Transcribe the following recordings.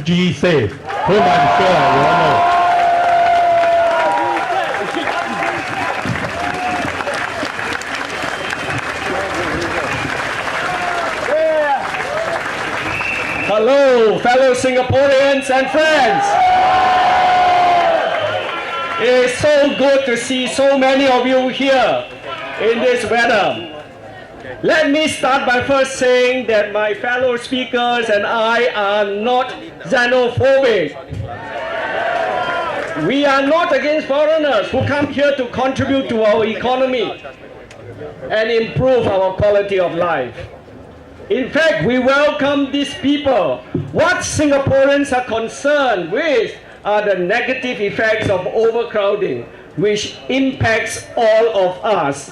Jee Say, whom I'm sure you all know. Hello, fellow Singaporeans and friends. It is so good to see so many of you here in this weather. Let me start by first saying that my fellow speakers and I are not xenophobic. We are not against foreigners who come here to contribute to our economy and improve our quality of life. In fact, we welcome these people. What Singaporeans are concerned with are the negative effects of overcrowding, which impacts all of us,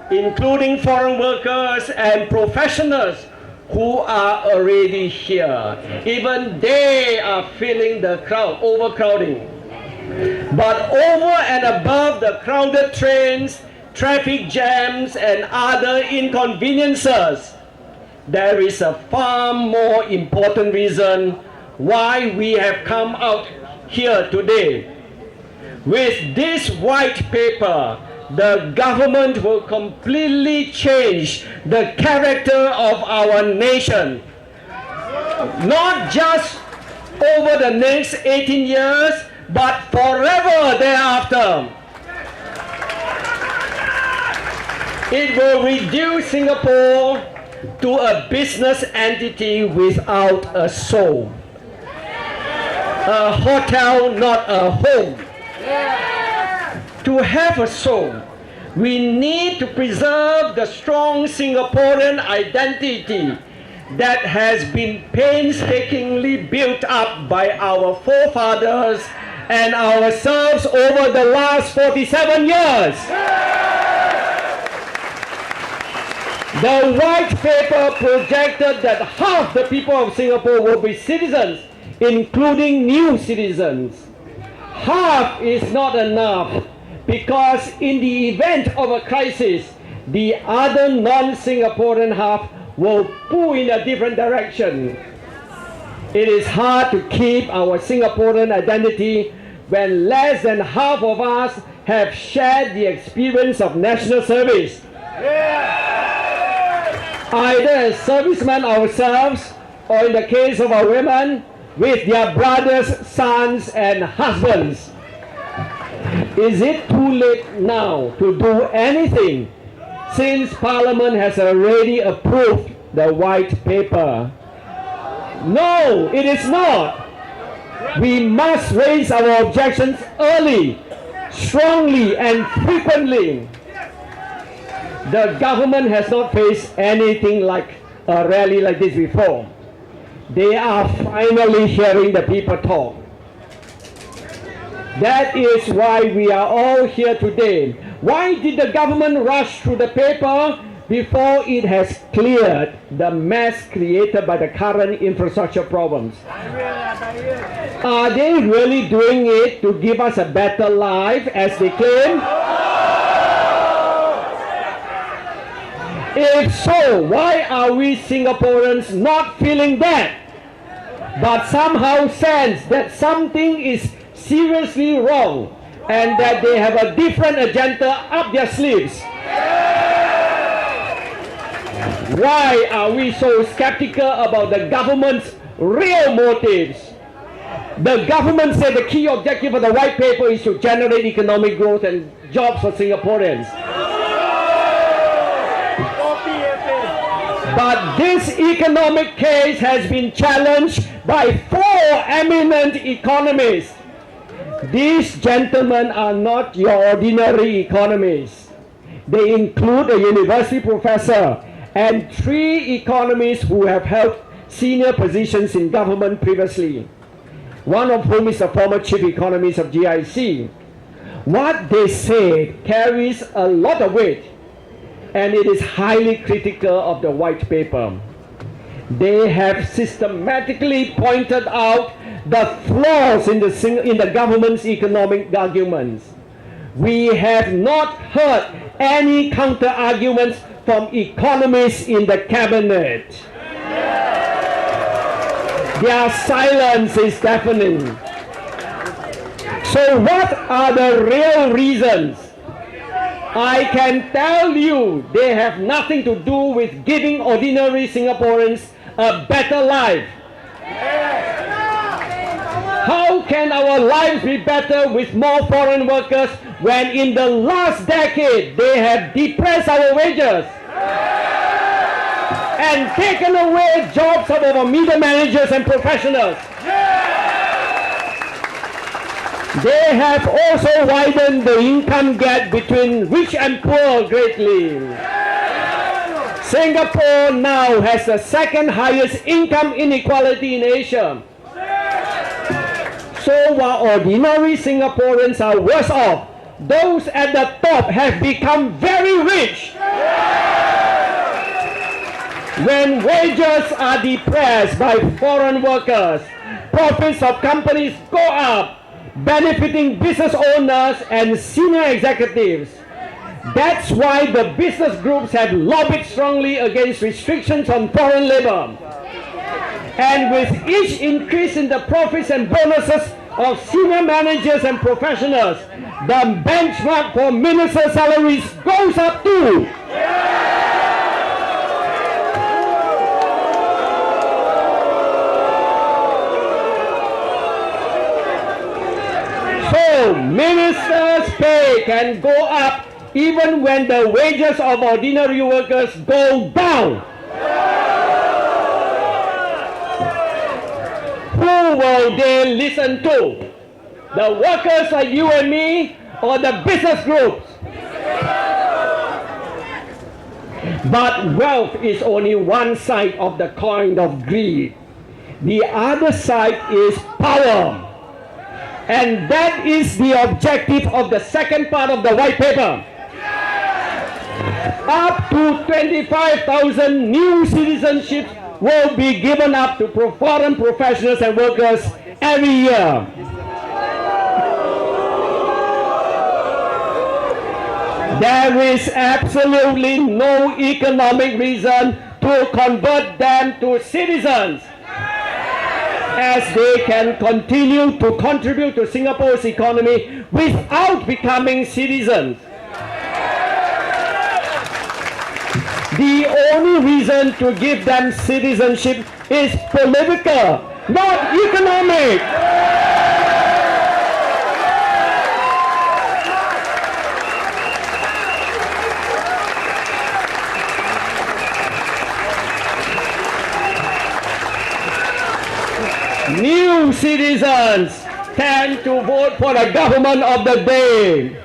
including foreign workers and professionals who are already here. Even they are feeling the overcrowding. But over and above the crowded trains, traffic jams, and other inconveniences, there is a far more important reason why we have come out here today. With this white paper, the government will completely change the character of our nation. Not just over the next 18 years, but forever thereafter. It will reduce Singapore to a business entity without a soul. A hotel, not a home. To have a soul, we need to preserve the strong Singaporean identity that has been painstakingly built up by our forefathers and ourselves over the last 47 years. The white paper projected that half the people of Singapore will be citizens, including new citizens. Half is not enough because in the event of a crisis, the other non-Singaporean half will pull in a different direction. It is hard to keep our Singaporean identity when less than half of us have shared the experience of national service. Either as servicemen ourselves, or in the case of our women, with their brothers, sons, and husbands. Is it too late now to do anything since Parliament has already approved the white paper? No, it is not. We must raise our objections early, strongly, and frequently. The government has not faced anything like a rally like this before. They are finally hearing the people talk. That is why we are all here today. Why did the government rush through the paper before it has cleared the mess created by the current infrastructure problems? Are they really doing it to give us a better life as they claim? If so, why are we Singaporeans not feeling that, but somehow sense that something is seriously wrong and that they have a different agenda up their sleeves? Why are we so skeptical about the government's real motives? The government said the key objective of the white paper is to generate economic growth and jobs for Singaporeans. But this economic case has been challenged by 4 eminent economists. These gentlemen are not your ordinary economists. They include a university professor and 3 economists who have held senior positions in government previously, one of whom is a former chief economist of GIC. What they say carries a lot of weight, and it is highly critical of the white paper. They have systematically pointed out the flaws in the government's economic arguments. We have not heard any counter-arguments from economists in the cabinet. Their silence is deafening. So what are the real reasons? I can tell you they have nothing to do with giving ordinary Singaporeans a better life. How can our lives be better with more foreign workers when in the last decade they have depressed our wages and taken away jobs of our middle managers and professionals? They have also widened the income gap between rich and poor greatly. Singapore now has the second highest income inequality in Asia. So while ordinary Singaporeans are worse off, those at the top have become very rich. When wages are depressed by foreign workers, profits of companies go up, benefiting business owners and senior executives. That's why the business groups have lobbied strongly against restrictions on foreign labor. And with each increase in the profits and bonuses of senior managers and professionals, the benchmark for minister salaries goes up too. So ministers' pay can go up even when the wages of ordinary workers go down. Who will they listen to? The workers like you and me, or the business groups? But wealth is only one side of the coin of greed. The other side is power. And that is the objective of the second part of the white paper. Up to 25,000 new citizenships will be given up to foreign professionals and workers every year. There is absolutely no economic reason to convert them to citizens, as they can continue to contribute to Singapore's economy without becoming citizens. The only reason to give them citizenship is political, not economic. New citizens tend to vote for the government of the day.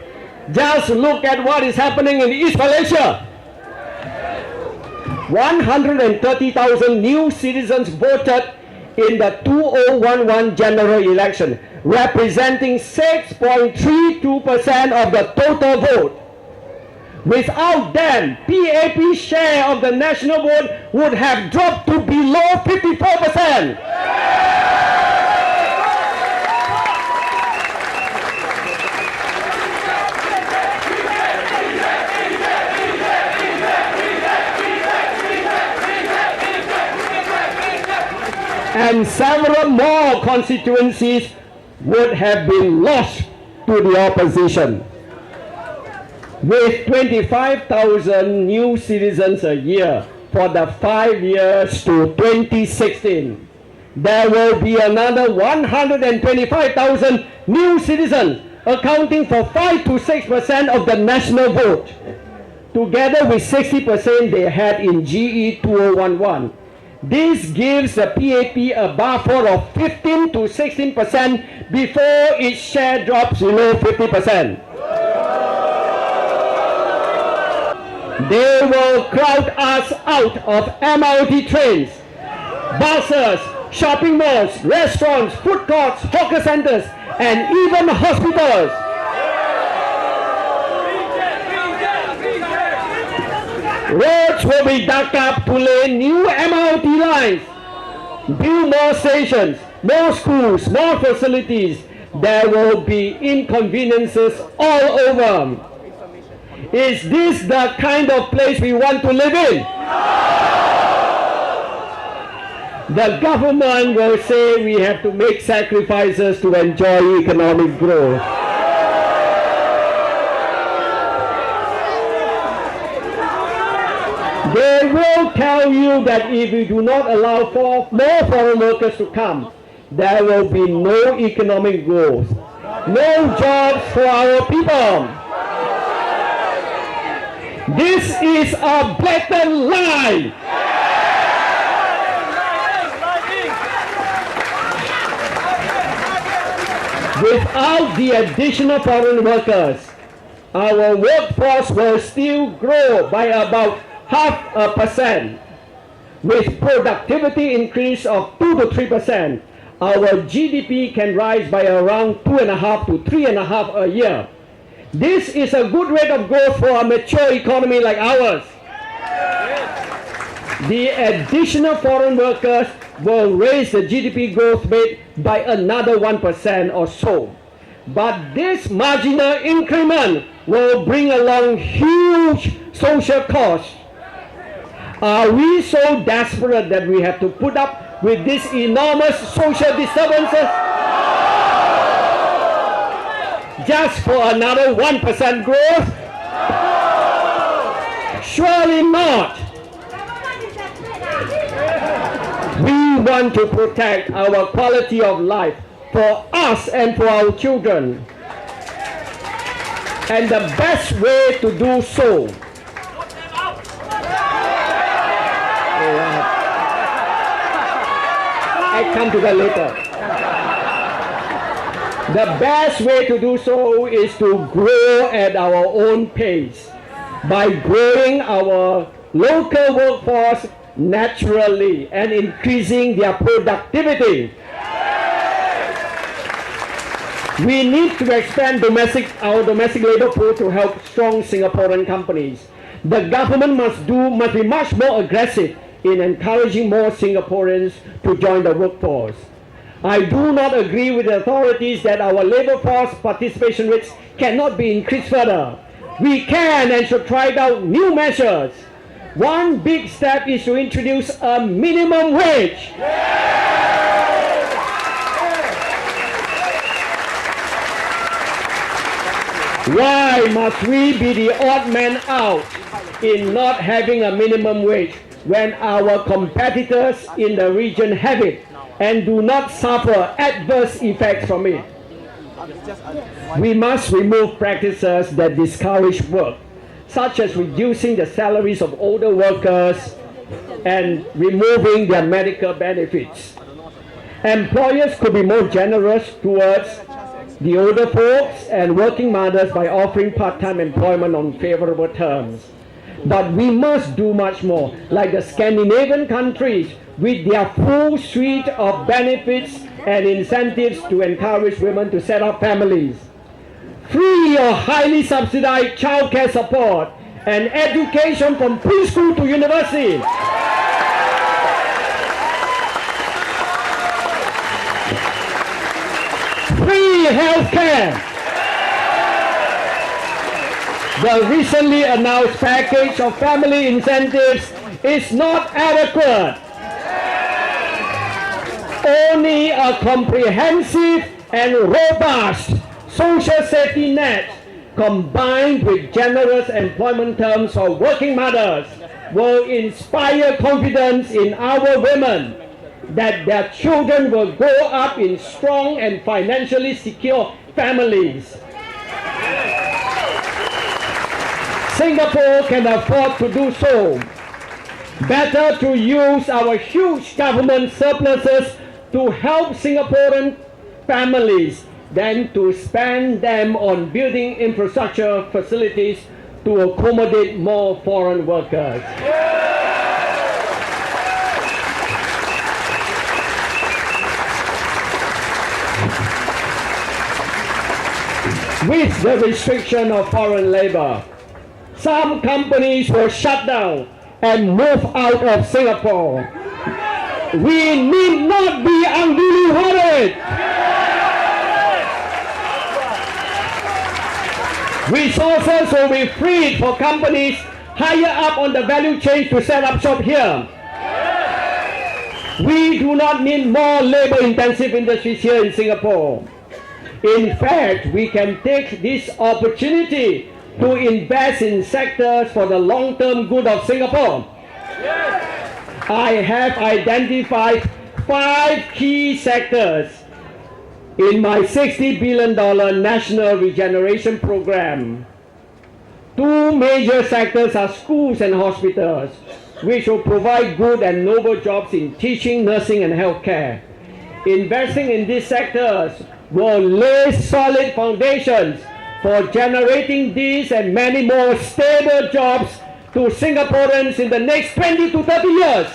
Just look at what is happening in East Malaysia. 130,000 new citizens voted in the 2011 general election, representing 6.32% of the total vote. Without them, PAP's share of the national vote would have dropped to below 54%. And several more constituencies would have been lost to the opposition. With 25,000 new citizens a year for the 5 years to 2016, there will be another 125,000 new citizens, accounting for 5 to 6% of the national vote, together with 60% they had in GE 2011. This gives the PAP a buffer of 15 to 16% before its share drops below 50%. They will crowd us out of MRT trains, buses, shopping malls, restaurants, food courts, hawker centers, and even hospitals. Roads will be dug up to lay new MRT lines, build more stations, more schools, more facilities. There will be inconveniences all over. Is this the kind of place we want to live in? the government will say we have to make sacrifices to enjoy economic growth. They will tell you that if we do not allow more foreign workers to come, there will be no economic growth, no jobs for our people. This is a blatant lie. Without the additional foreign workers, our workforce will still grow by about 0.5%. With productivity increase of 2 to 3%, our GDP can rise by around 2.5 to 3.5 a year. This is a good rate of growth for a mature economy like ours. The additional foreign workers will raise the GDP growth rate by another 1% or so. But this marginal increment will bring along huge social costs. Are we so desperate that we have to put up with these enormous social disturbances just for another 1% growth? Surely not. We want to protect our quality of life for us and for our children. And the best way to do so I come to that later. The best way to do so is to grow at our own pace by growing our local workforce naturally and increasing their productivity. We need to expand our domestic labor pool to help strong Singaporean companies. The government must be much more aggressive in encouraging more Singaporeans to join the workforce. I do not agree with the authorities that our labor force participation rates cannot be increased further. We can and should try out new measures. One big step is to introduce a minimum wage. Why must we be the odd man out in not having a minimum wage when our competitors in the region have it and do not suffer adverse effects from it? We must remove practices that discourage work, such as reducing the salaries of older workers and removing their medical benefits. Employers could be more generous towards the older folks and working mothers by offering part-time employment on favorable terms. But we must do much more, like the Scandinavian countries, with their full suite of benefits and incentives to encourage women to set up families. Free or highly subsidized childcare support and education from preschool to university. Free health care. The recently announced package of family incentives is not adequate. Only a comprehensive and robust social safety net combined with generous employment terms for working mothers will inspire confidence in our women that their children will grow up in strong and financially secure families. Singapore can afford to do so. Better to use our huge government surpluses to help Singaporean families than to spend them on building infrastructure facilities to accommodate more foreign workers. With the restriction of foreign labor, some companies will shut down and move out of Singapore. We need not be unduly worried. Resources will be freed for companies higher up on the value chain to set up shop here. We do not need more labor-intensive industries here in Singapore. In fact, we can take this opportunity to invest in sectors for the long-term good of Singapore. I have identified 5 key sectors in my $60 billion National Regeneration Program. 2 major sectors are schools and hospitals, which will provide good and noble jobs in teaching, nursing, and healthcare. Investing in these sectors will lay solid foundations for generating these and many more stable jobs to Singaporeans in the next 20 to 30 years.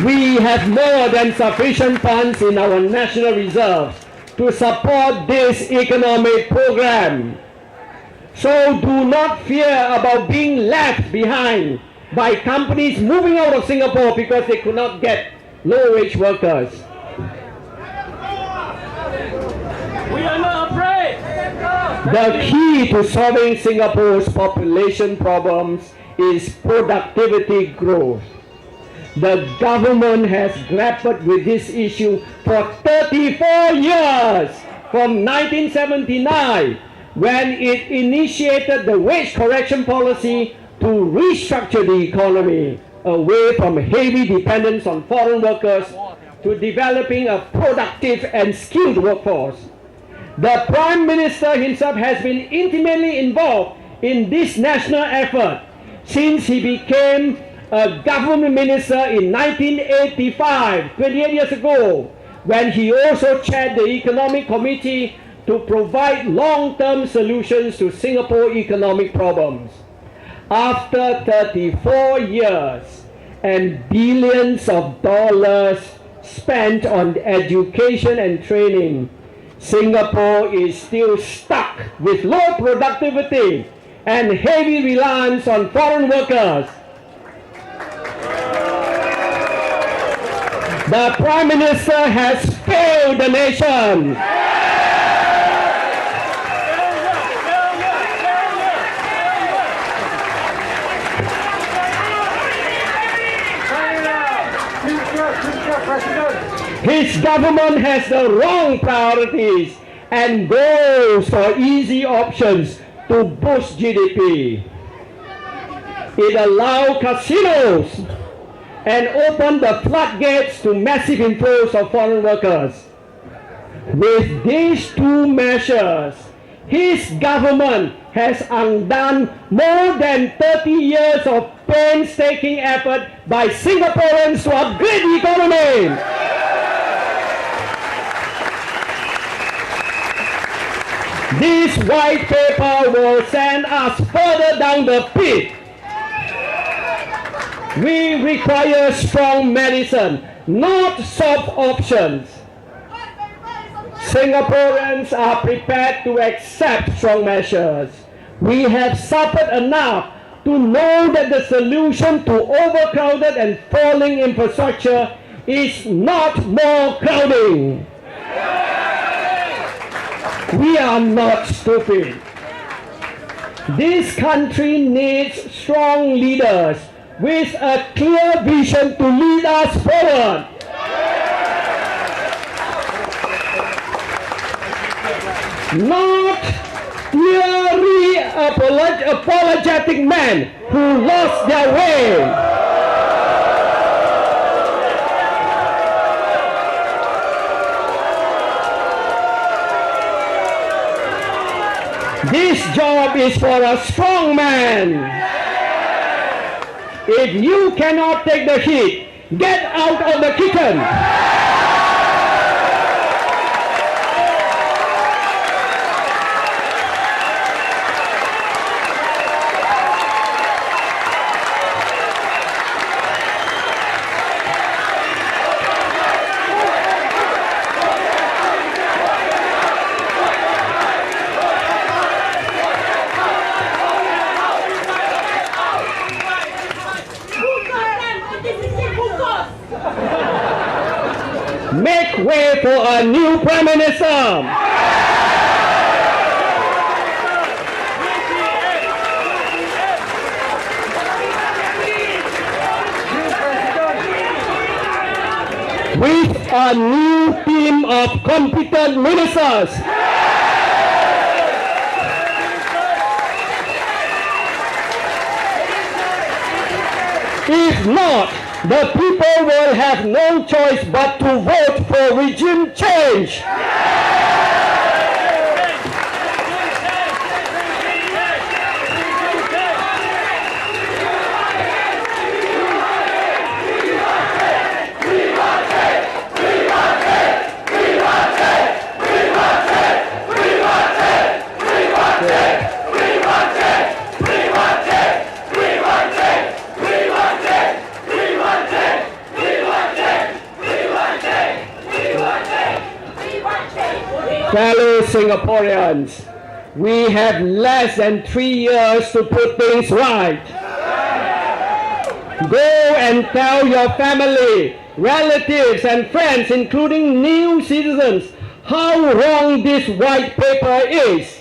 We have more than sufficient funds in our national reserves to support this economic program. So do not fear about being left behind by companies moving out of Singapore because they could not get low-wage workers. We are not afraid. The key to solving Singapore's population problems is productivity growth. The government has grappled with this issue for 34 years, from 1979, when it initiated the wage correction policy to restructure the economy away from heavy dependence on foreign workers to developing a productive and skilled workforce. The Prime Minister himself has been intimately involved in this national effort since he became a government minister in 1985, 28 years ago, when he also chaired the Economic Committee to provide long-term solutions to Singapore economic problems. After 34 years and billions of dollars spent on education and training, Singapore is still stuck with low productivity and heavy reliance on foreign workers. The Prime Minister has failed the nation. His government has the wrong priorities and goes for easy options to boost GDP. It allowed casinos and opened the floodgates to massive inflows of foreign workers. With these 2 measures, his government has undone more than 30 years of painstaking effort by Singaporeans to upgrade the economy. This white paper will send us further down the pit. We require strong medicine, not soft options. Singaporeans are prepared to accept strong measures. We have suffered enough to know that the solution to overcrowded and falling infrastructure is not more crowding. We are not stupid. This country needs strong leaders with a clear vision to lead us forward. Not merely apologetic men who lost their way. This job is for a strong man. If you cannot take the heat, get out of the kitchen. Make way for a new Prime Minister. with a new team of competent ministers. If not, the people will have no choice but to vote for regime change. Fellow Singaporeans, we have less than 3 years to put things right. Go and tell your family, relatives and friends, including new citizens, how wrong this white paper is.